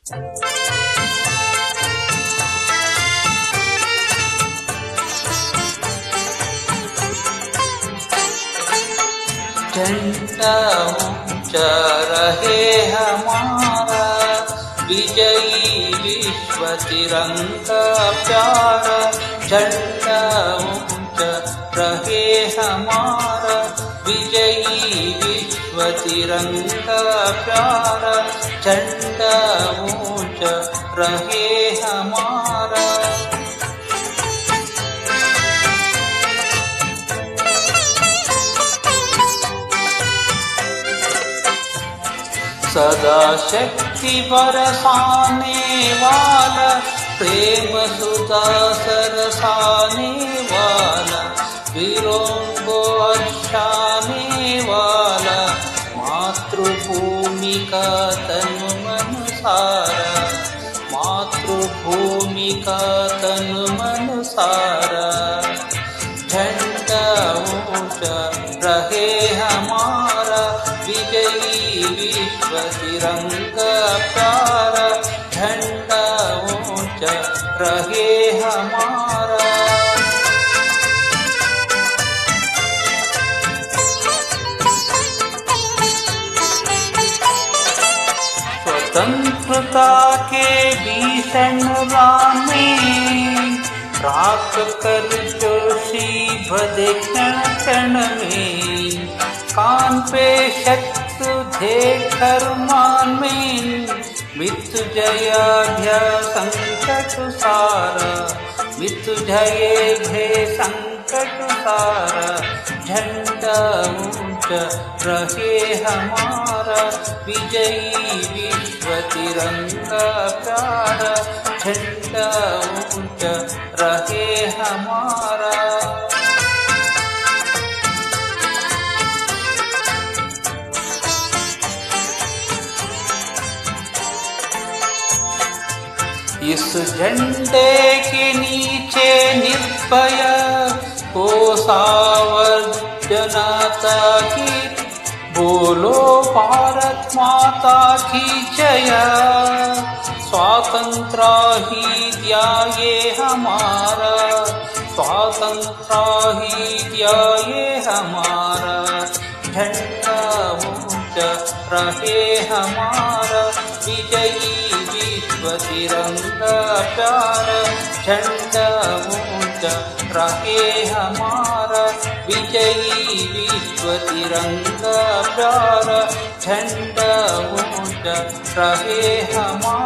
झंडा ऊंचा रहे हमारा, विजयी विश्व तिरंगा प्यारा। झंडा ऊंचा रहे हमारा, विजयी विश्व तिरंगा प्यारा। झंडा ऊंचा रहे हमारा। सदा शक्ति बरसाने वाला, प्रेम सुधा सरसाने वाला, वीरों को अर्शाने वाला, मातृभूमि का तन मन सारा, मातृभूमि का तन मन सारा। झंडा ऊंचा रहे हमारा, विजयी विश्व तिरंगा प्यारा। झंडा ऊंचा रहे हमारा। स्वतंत्रता के भीषण राह में, राख कर जोशी भदे क्षण क्षण में। कान पे शत्रु देकर मान में, मृत्युंजय संकट सारा, मृत्युंजय भय संकट सारा। झंडा ऊंचा रहे हमारा, विजयी विश्व तिरंगा प्यारा। झंडा ऊंचा रहे हमारा। इस झंडे के नीचे निर्भय को सावर जनता की, बोलो भारत माता की जय। स्वातंत्र्य ही दिया ये हमारा, स्वातंत्र्य ही दिया ये हमारा। झंडा ऊंचा रहे हमारा, विजयी विश्व तिरंगा प्यारा। झंडा ऊंचा रहे हमारा, विजयी विश्व तिरंगा प्यारा। झंडा ऊंचा रहे हमारा।